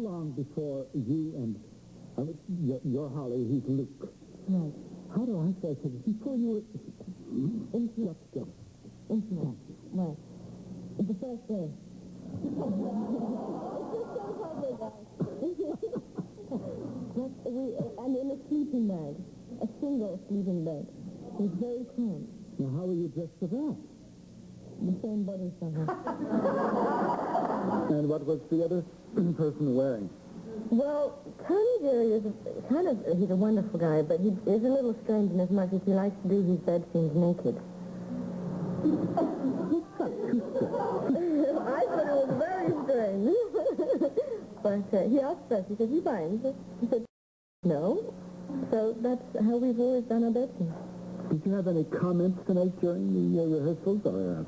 long before you and your Holly, he's Luke? Right. How do I say it? Before you were... Intimate. Intimate. Right. The first day. It's just so public, and in a sleeping bag. A single sleeping bag. It was very cramped. Now, how were you dressed for that? The same body somehow. And what was the other person wearing? Well, Tony Jerry is he's a wonderful guy, but he is a little strange in as much as he likes to do his bed scenes naked. I thought it was very strange. But he asked first, he said, "You mind?" He said, "No." So that's how we've always done our bed scenes. Did you have any comments tonight during the rehearsals? Or,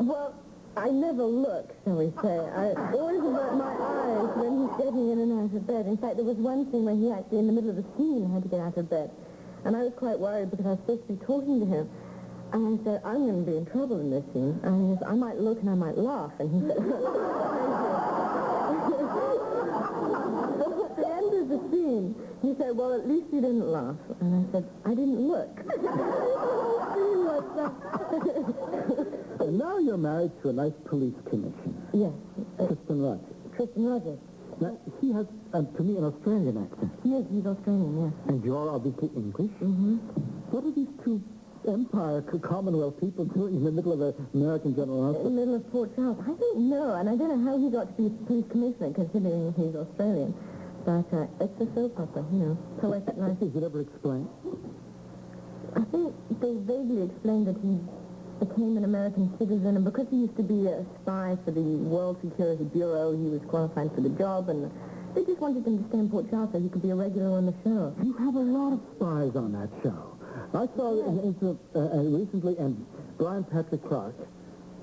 Well, I never look, shall we say. I always avert my eyes when he's getting in and out of bed. In fact, there was one scene when he actually, in the middle of the scene, had to get out of bed. And I was quite worried because I was supposed to be talking to him. And I said, "I'm going to be in trouble in this scene." And he said, "I might look and I might laugh." And he said, "Thank you." So at the end of the scene, he said, "Well, at least you didn't laugh." And I said, "I didn't look." And now you're married to a nice police commissioner. Yes. Tristan Rogers. Tristan Rogers. Now, he has, to me, an Australian accent. Yes, he's Australian, yes. And you're obviously English. Mm-hmm. What are these two Empire Commonwealth people doing in the middle of an American General Hospital? In the middle of Port Charles. I don't know, and I don't know how he got to be police commissioner, considering he's Australian. But it's a soap opera, poetic life. Is it ever explained? I think they vaguely explained that he became an American citizen, and because he used to be a spy for the World Security Bureau, he was qualified for the job, and they just wanted him to stay in Port Charles so he could be a regular on the show. You have a lot of spies on that show. I saw recently, and Brian Patrick Clark,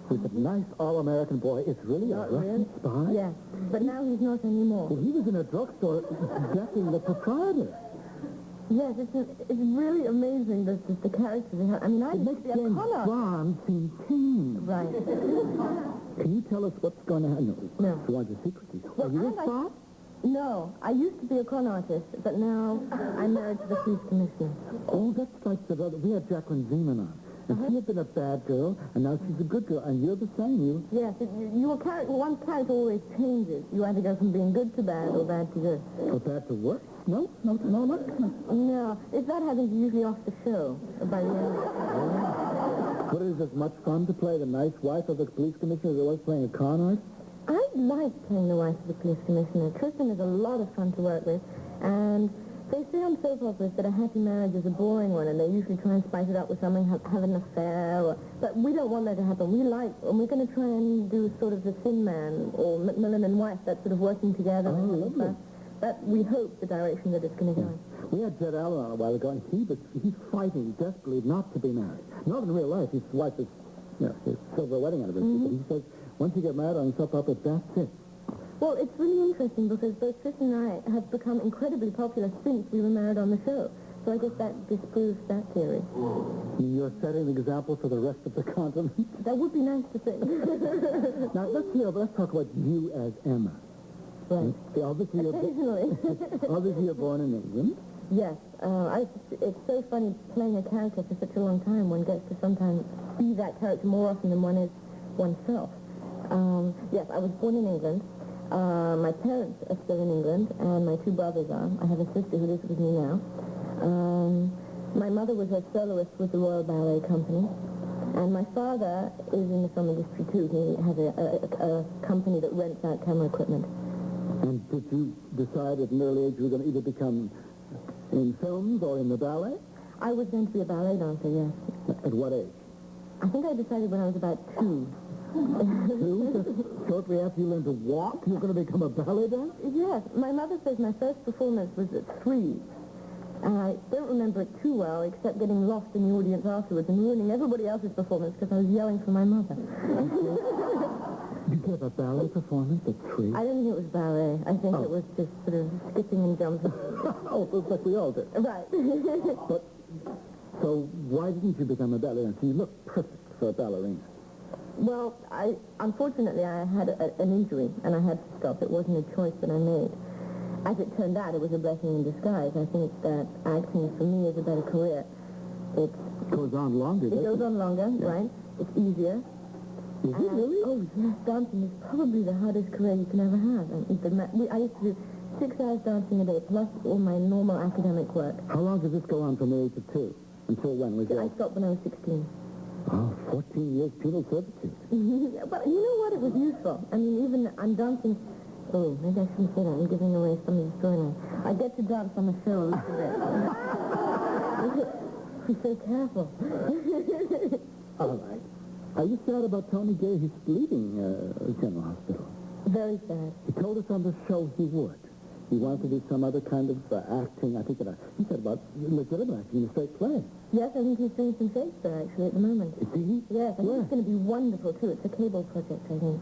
who's a nice all-American boy, is really a Russian spy? Yes, but now he's not anymore. Well, he was in a drugstore decking the proprietor. Yes, it's really amazing, the characters they have. I mean, I makes James Bond seem tame. Right. Can you tell us what's going to happen? No. You want the secrecy? Well, Are you a spy? No, I used to be a con artist, but now I'm married to the police commissioner. Oh, that's like the other. We had Jacqueline Zeman on. And she had been a bad girl, and now she's a good girl, and you're the same. Yes, one's character always changes. You either go from being good to bad or bad to good. Or bad to worse? No. No, if that happens, you're usually off the show by the end. But is it as much fun to play the nice wife of the police commissioner as it was playing a con artist? I like playing the wife of the police commissioner. Tristan is a lot of fun to work with, and they say on soap operas that a happy marriage is a boring one, and they usually try and spice it up with something, have an affair, but we don't want that to happen. And we're going to try and do sort of the Thin Man or Macmillan and Wife, that sort of working together. Oh, lovely. But we hope the direction that it's going to go in. We had Jed Allen on a while ago, and he's fighting desperately not to be married. Not in real life. His wife is, his silver wedding anniversary. But he says, once you get married on soap opera, that's it. Well, it's really interesting because both Tristan and I have become incredibly popular since we were married on the show. So I guess that disproves that theory. You're setting the example for the rest of the continent? That would be nice to think. Now, let's talk about you as Emma. Right. Obviously, you're born in England. Yes. It's so funny playing a character for such a long time. One gets to sometimes be that character more often than one is oneself. Yes, I was born in England. My parents are still in England, and my two brothers are. I have a sister who lives with me now. My mother was a soloist with the Royal Ballet Company, and my father is in the film industry too. He has a company that rents out camera equipment. And did you decide at an early age you were going to either become in films or in the ballet? I was going to be a ballet dancer, yes. At what age? I think I decided when I was about 2. 2? Just shortly after you learned to walk, you were going to become a ballet dancer? Yes. My mother says my first performance was at 3. And I don't remember it too well, except getting lost in the audience afterwards and ruining everybody else's performance because I was yelling for my mother. You gave a ballet performance at 3? I don't think it was ballet. I think it was just sort of skipping and jumping. Oh, it was like we all did. Right. So why didn't you become a ballerina? You look perfect for a ballerina. Well, unfortunately, I had an injury, and I had to stop. It wasn't a choice that I made. As it turned out, it was a blessing in disguise. I think that acting, for me, is a better career. It goes on longer, It goes on longer, yeah. right? It's easier. Is it really? Oh, yes, dancing is probably the hardest career you can ever have. I used to do 6 hours dancing a day, plus all my normal academic work. How long does this go on from the age of 2? Until when? I stopped when I was 16. Oh, 14 years penal servitude. But you know what? It was useful. I mean, even I'm dancing... Oh, maybe I shouldn't say that. I'm giving away some of the storyline. I get to dance on the show a little bit. Be so careful. All right. Are you sad about Tony Gay? He's leaving General Hospital. Very sad. He told us on the show he would. He wanted to do some other kind of acting. I think that he said about legitimate acting in a straight play. Yes, I think he's doing some Shakespeare, actually, at the moment. Is he? Yes, I think it's going to be wonderful, too. It's a cable project, I think.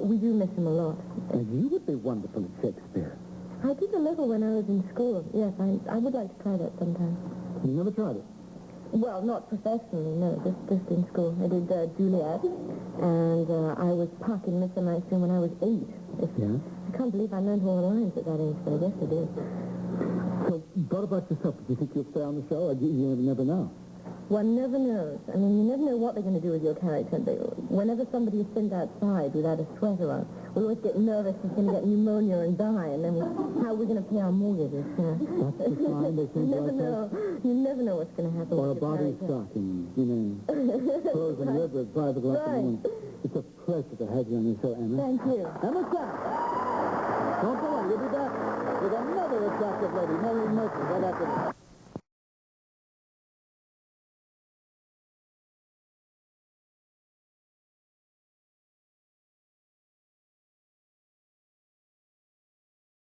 We do miss him a lot. And you would be wonderful at Shakespeare. I did a little when I was in school. Yes, I would like to try that sometime. You never tried it? Well, not professionally, no, just in school. I did Juliet, and I was Puck in Midsummer Night's Dream when I was 8. Yeah? I can't believe I learned all the lines at that age, but I guess I did. So, what about yourself? Do you think you'll stay on the show, or you never know? One never knows. I mean, you never know what they're going to do with your character. Whenever somebody is sent outside without a sweater on, we always get nervous he's going to get pneumonia and die, and then how are we going to pay our mortgages? That's the sign they think like that. You never know what's going to happen Or a with your body character. stocking, frozen river at 5 o'clock in the morning. It's a pleasure to have you on the show, Emma. Thank you. Emma Sack. Don't go away. You'll be back with another attractive lady, Mary Murphy, right after this.